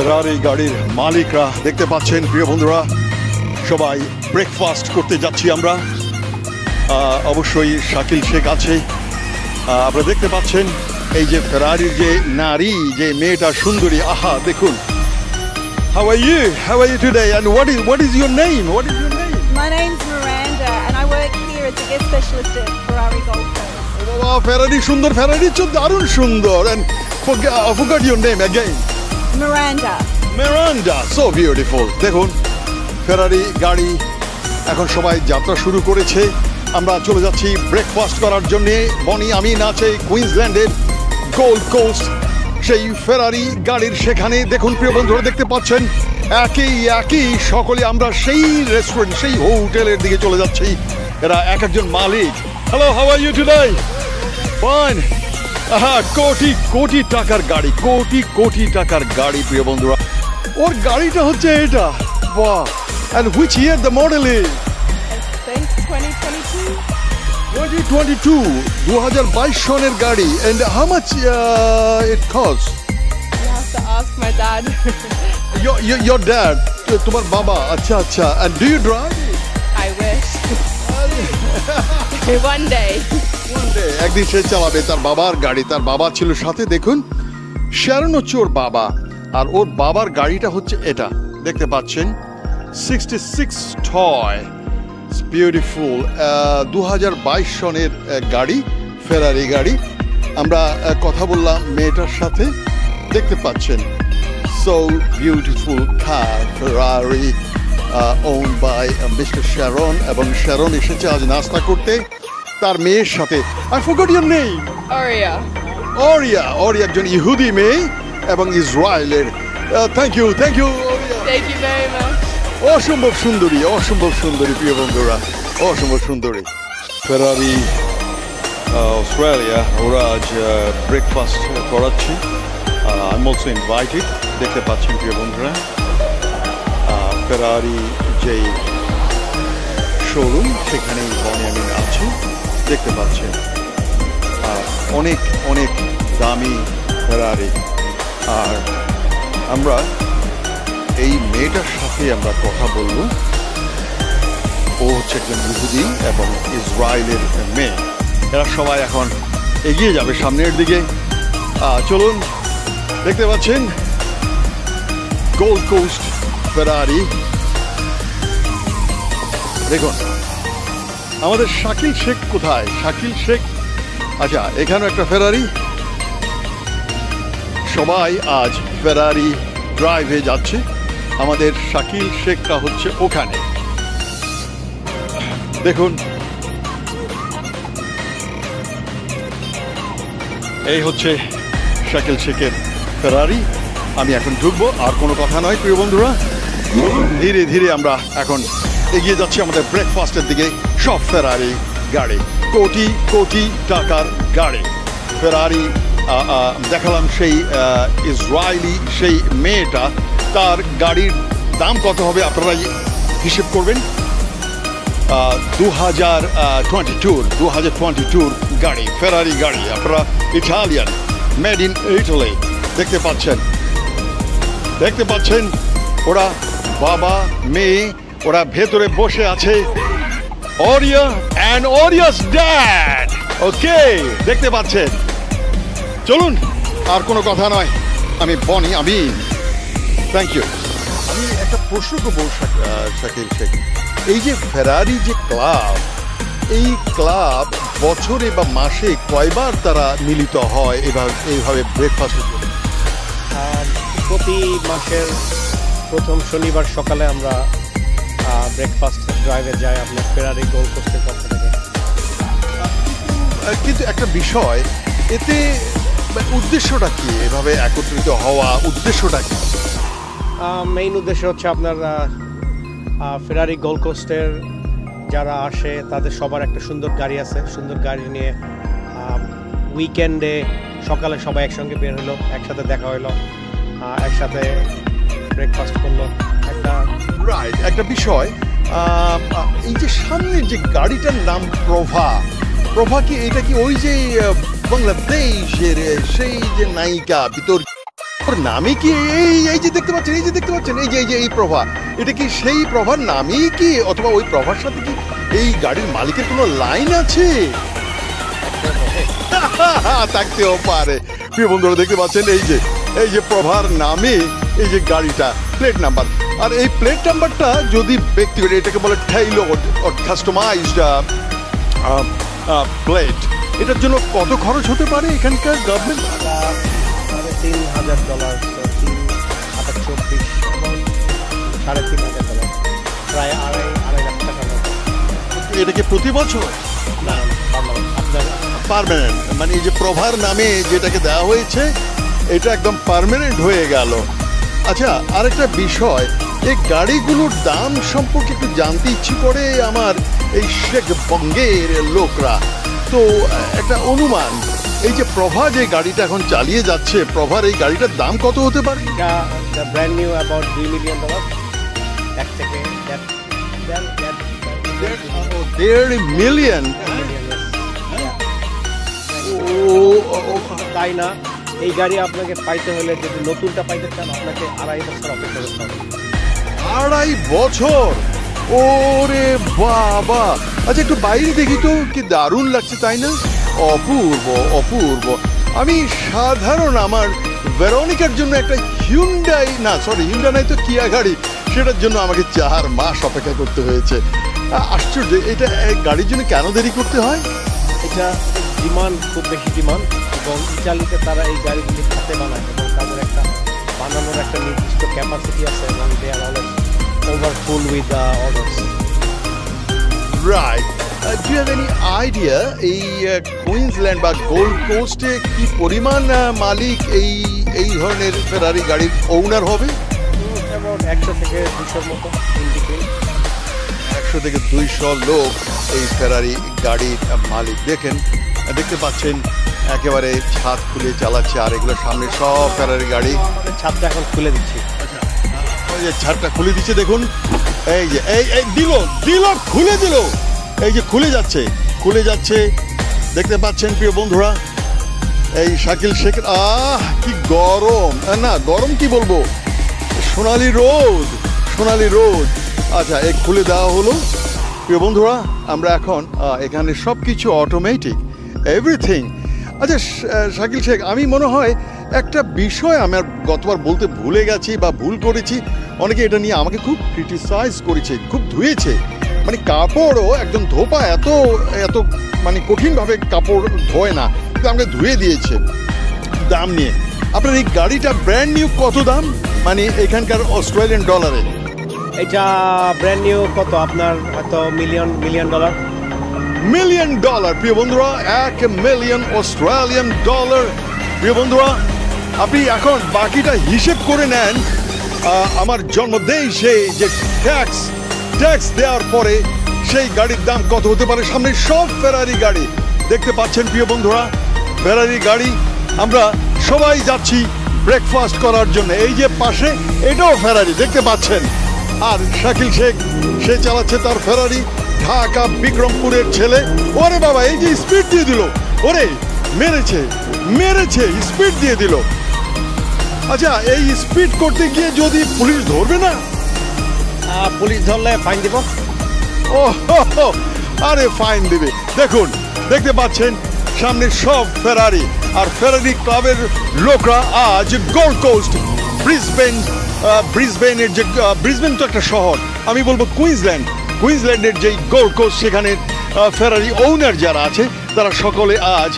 ফেরারি গাড়ির মালিকরা দেখতে পাচ্ছেন প্রিয় বন্ধুরা, সবাই ব্রেকফাস্ট করতে যাচ্ছি আমরা। অবশ্যই শাকিল শেখ আছে। আপনারা দেখতে পাচ্ছেন এই যে ফেরারির যে নারী, যে মেয়েটা সুন্দরী, আহা দেখুন। How are you? How are you today? And what is your name? What is your name? My name's Miranda and I work here as a guest specialist at Ferrari Gold Coast. Wow, Ferrari সুন্দর, Ferrari তো দারুণ সুন্দর। And forgot your name again. Miranda, so beautiful. দেখুন ফেরারি গাড়ি এখন সবাই যাত্রা শুরু করেছে। আমরা চলে যাচ্ছি ব্রেকফাস্ট করার জন্য। বনি আমিন আছে কুইন্সল্যান্ডের গোল্ড কোস্ট, সেই ফেরারি গাড়ির সেখানে। দেখুন প্রিয় বন্ধুরা, দেখতে পাচ্ছেন একই সকলে আমরা সেই রেস্টুরেন্ট, সেই হোটেলের দিকে চলে যাচ্ছি। এরা এক একজন মালিক। Hello, how are you today? Fine. কোটি কোটি টাকার গাড়ি, কোটি টাকার গাড়ি প্রিয় বন্ধুরা। ওর গাড়িটা হচ্ছে এটা। বাহ! And which year the model is? I think 2022. 2022, 2022 সনের গাড়ি। And how much it costs? You have to ask my dad. Your dad, তোমার বাবা। আচ্ছা। And do you drive? I wish. One day. একদিন সে চালাবে তার বাবার গাড়ি। তার বাবা ছিল সাথে। দেখুন শ্যারন হচ্ছে ওর বাবা, আর ওর বাবার গাড়িটা হচ্ছে এটা দেখতে পাচ্ছেন 66 টয়। বিউটিফুল। 2022 সনের গাড়ি, ফেরারি গাড়ি। আমরা কথা বললাম মেয়েটার সাথে, দেখতে পাচ্ছেন so beautiful car Ferrari own by mister Sharon. এবং শ্যারন এসেছে আজ নাস্তা করতে তার মেয়ের সাথে। I forgot your name. Oria একজন ইহুদি মেয়ে এবং ইসরায়েলের। Thank you Thank you very much. অসম্ভব সুন্দরী প্রিয় বন্ধুরা, অসম্ভব সুন্দরী। ফেরারি অস্ট্রেলিয়া, ওরা আজ ব্রেকফাস্ট করাচ্ছি। I am also invited. দেখতে পাচ্ছেন প্রিয় বন্ধুরা, ফেরারি যেই শোরুম সেখানেই বনি আমিন আছে, দেখতে পাচ্ছেন। অনেক দামি ফেরারি। আর আমরা এই মেয়েটার সাথে আমরা কথা বলবো। ও হচ্ছে একজন ইহুদি এবং ইসরায়েলের মেয়ে। এরা সবাই এখন এগিয়ে যাবে সামনের দিকে। চলুন, দেখতে পাচ্ছেন গোল্ড কোস্ট ফেরারি। দেখুন আমাদের শাকিল শেখ কোথায়? শাকিল শেখ, আচ্ছা এখানেও একটা ফেরারি। সবাই আজ ফেরারি ড্রাইভে যাচ্ছে। আমাদের শাকিল শেখটা হচ্ছে ওখানে। দেখুন এই হচ্ছে শাকিল শেখের ফেরারি। আমি এখন ঢুকবো, আর কোনো কথা নয় প্রিয় বন্ধুরা। ধীরে ধীরে আমরা এখন এগিয়ে যাচ্ছি আমাদের ব্রেকফাস্টের দিকে। সব ফেরারি গাড়ি, কোটি টাকার গাড়ি। ফেরারি দেখালাম সেই ইসরায়েলি সেই মেয়েটা, তার গাড়ির দাম কত হবে আপনারা হিসেব করবেন। 2022 গাড়ি, ফেরারি গাড়ি। আপনারা ইটালিয়ান, মেড ইন ইটালি। দেখতে পাচ্ছেন ওরা বাবা মেয়ে, ওরা ভেতরে বসে আছে। Oria and Oria's dad. ওকে, দেখতে পাচ্ছেন। চলুন, আর কোনো কথা নয়। আমি বনি আমিন। Thank you. আমি একটা প্রশ্ন করবো শাকিল শেখ, এই যে ফেরারি যে ক্লাব, এই ক্লাব বছরে বা মাসে কয়বার তারা মিলিত হয় এইভাবে ব্রেকফাস্টের জন্য? প্রতি মাসের প্রথম শনিবার সকালে আমরা ব্রেকফাস্ট ড্রাইভে যাই আপনার ফেরারি গোল্ড কোস্টের পক্ষ থেকে। কিন্তু একটা বিষয়, এতে উদ্দেশ্যটা কি? এভাবে একত্রিত হওয়া উদ্দেশ্যটা কি? মেইন উদ্দেশ্য হচ্ছে আপনার ফেরারি গোল্ড কোস্টের যারা আসে তাদের সবার একটা সুন্দর গাড়ি আছে। সুন্দর গাড়ি নিয়ে উইকেন্ডে সকালে সবাই একসঙ্গে বের হলো, একসাথে দেখা হলো, একসাথে ব্রেকফাস্ট করলো। একটা বিষয়, এই যে সামনের যে গাড়িটার নাম প্রভা কি এটা কি ওই যে বাংলাদেশের সেই যে নায়িকা ভিতর ওর নামই কি এই যে দেখতে পাচ্ছেন, এই যে এই প্রভা, এটা কি সেই প্রভার নামই কি, অথবা ওই প্রভার সাথে কি এই গাড়ির মালিকের কোনো লাইন আছে? থাকতেও পারে। প্রিয় বন্ধুরা দেখতে পাচ্ছেন এই যে প্রভার নামে এই যে গাড়িটা প্লেট নাম্বার, আর এই প্লেট নাম্বারটা যদি ব্যক্তিগত, এটাকে বলে টেইলরড অর কাস্টমাইজড প্লেট, এটার জন্য কত খরচ হতে পারে এখানকার গভর্নমেন্ট? $3,500, 3,24 এবং $3,500, প্রায় আড়াই লাখ টাকা মতো। এটা কি প্রতি বছর? না, আপনার পার্মানেন্ট, মানে এই যে প্রভার নামে যেটাকে দেওয়া হয়েছে এটা একদম পার্মানেন্ট হয়ে গেল। আচ্ছা, আরেকটা বিষয়, এই গাড়িগুলোর দাম সম্পর্কে একটু জানতে ইচ্ছে করে আমার এই শেখ বঙ্গের লোকরা। তো একটা অনুমান, এই যে প্রভা যে গাড়িটা এখন চালিয়ে যাচ্ছে, প্রভার এই গাড়িটার দাম কত হতে পারে? ব্র্যান্ড নিউ অ্যাবাউট $2 million, এক থেকে $1.5 million। তাই না, এই গাড়ি আপনাকে পাইতে হলে, যদি নতুনটা পাইতে চান, আপনাকে 2.5 বছর অপেক্ষা করতে হবে। 2.5 বছর? ওরে বাবা! আচ্ছা, একটু বাইরে দেখি তো, কি দারুণ লাগছে তাই না? অপূর্ব অপূর্ব। আমি সাধারণ আমার ভেরোনিকার জন্য একটা হিউন্ডাই নাই তো কিয়া গাড়ি, সেটার জন্য আমাকে 4 মাস অপেক্ষা করতে হয়েছে। আশ্চর্য, এটা গাড়ির জন্য কেন দেরি করতে হয়? এটা ডিমান্ড, খুব বেশি ডিমান্ড, এবং ইটালিতে তারা এই গাড়িগুলি হাতে বানায় এবং তাদের একটা বানানোর একটা নির্দিষ্ট ক্যাপাসিটি আছে, এবং they are always overfull with the orders. Right. Do you have any idea এই কুইন্সল্যান্ড বা গোল্ড কোস্টে কি পরিমাণ মালিক এই ধরনের ফেরারি গাড়ির ওনার হবে? অ্যাবাউট 100 থেকে 200 মতো ইন বিটুইন। 100 থেকে 200 লোক এই ফেরারি গাড়ির মালিক। দেখতে পাচ্ছেন একেবারে ছাদ খুলে চালাচ্ছে, আর এগুলো সামনে সব ফেরারি গাড়ি। আমাদের ছাদটা এখন খুলে দিচ্ছি। ওই যে ছাদটা খুলে দিচ্ছে, দেখুন, এই যে এই দিল খুলে দিল, এই যে খুলে যাচ্ছে। দেখতে পাচ্ছেন প্রিয় বন্ধুরা, এই শাকিল শেখ, কি গরম, না গরম কি বলবো, সোনালি রোদ। আচ্ছা, এই খুলে দেওয়া হলো। প্রিয় বন্ধুরা, আমরা এখন এখানে সব কিছু অটোমেটিক, এভরিথিং। আচ্ছা শাকিল শেখ, আমি মনে হয় একটা বিষয় আমার গতবার বলতে ভুলে গেছি বা ভুল করেছি। অনেকে এটা নিয়ে আমাকে খুব ক্রিটিসাইজ করেছে, খুব ধুয়েছে, মানে কাপড়ও একজন ধোপা এত মানে কঠিনভাবে কাপড় ধোয় না, কিন্তু আমাকে ধুয়ে দিয়েছে। দাম নিয়ে, আপনার এই গাড়িটা ব্র্যান্ড নিউ কত দাম, মানে এখানকার অস্ট্রেলিয়ান ডলারে? এটা ব্র্যান্ড নিউ কত, আপনার হয়তো $1 million। প্রিয় বন্ধুরা, $1 million অস্ট্রেলিয়ান ডলার। প্রিয় বন্ধুরা, আপনি এখন বাকিটা হিসেব করে নেন। আমার জন্মদেশে যে ট্যাক্স দেওয়ার পরে সেই গাড়ির দাম কত হতে পারে। সামনে সব ফেরারি গাড়ি দেখতে পাচ্ছেন প্রিয় বন্ধুরা, ফেরারি গাড়ি। আমরা সবাই যাচ্ছি ব্রেকফাস্ট করার জন্য। এই যে পাশে এটাও ফেরারি দেখতে পাচ্ছেন, আর শাকিল শেখ সে চালাচ্ছে তার ফেরারি, ঢাকা বিক্রমপুরের ছেলে। ওরে বাবা, এই যে স্পিড দিয়ে দিল, ওরে মেরেছে স্পিড দিয়ে দিল। আচ্ছা, এই স্পিড করতে গিয়ে যদি পুলিশ ধরবে না? পুলিশ ধরলে ফাইন দিব। ও আরে ফাইন দেবে। দেখতে পাচ্ছেন সামনে সব ফেরারি, আর ফেরারি ক্লাবের লোকরা আজ গোল্ড কোস্ট ব্রিসবেনের যে ব্রিসবেন তো একটা শহর, আমি বলবো কুইন্সল্যান্ডের যেই গোল্ড কোস্ট, সেখানে ফেরারি ওনার যারা আছে তারা সকলে আজ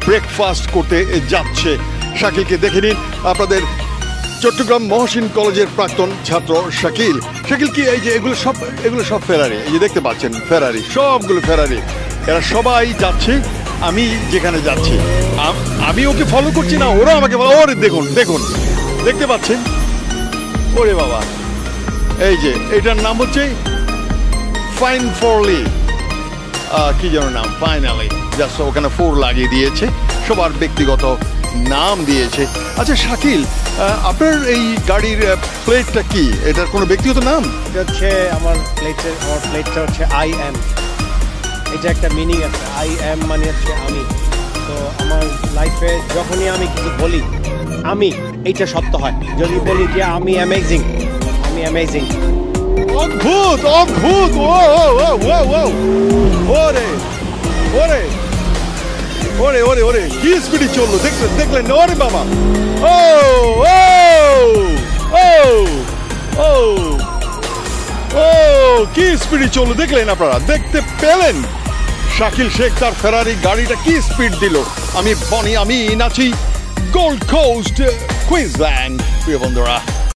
ব্রেকফাস্ট করতে যাচ্ছে। শাকিলকে দেখে নিন, আপনাদের চট্টগ্রাম মহসিন কলেজের প্রাক্তন ছাত্র শাকিল কি এই যে এগুলো সব ফেরারি, এই যে দেখতে পাচ্ছেন ফেরারি, সবগুলো ফেরারি। এরা সবাই যাচ্ছে আমি যেখানে যাচ্ছি। আমি ওকে ফলো করছি না, ওরা আমাকে বলে। ওরে দেখুন দেখতে পাচ্ছেন, ওরে বাবা, এই যে এটার নাম হচ্ছে ফাইনফরলি, কি যেন নাম, ফাইনালি, জাস্ট ওখানে 4 লাগিয়ে দিয়েছে, সবার ব্যক্তিগত নাম দিয়েছে। আচ্ছা শাকিল, আপনার এই গাড়ির প্লেটটা কি, এটার কোনো ব্যক্তিগত নাম? এটা হচ্ছে আমার প্লেটটা হচ্ছে IM। এটা একটা মিনিং আছে, IM মানে হচ্ছে আমি। তো আমার লাইফে যখনই আমি কিছু বলি এইটা সত্য হয়। যদি বলি যে আমি অ্যামেজিং, অদ্ভুত অদ্ভুত, ও ও ও ও ওরে ওরে ওরে ওরে ওরে কি স্পিডে চললো, দেখলেন ওরে বাবা, ও ও ও ও ও কি স্পিডে চললো দেখলেন আপনারা, দেখতে পেলেন শাকিল শেখ তার ফেরারি গাড়িটা কি স্পিড দিল। আমি বনি আমিন আছি গোল্ড কোস্ট কুইন্সল্যান্ড প্রিয় বন্ধুরা।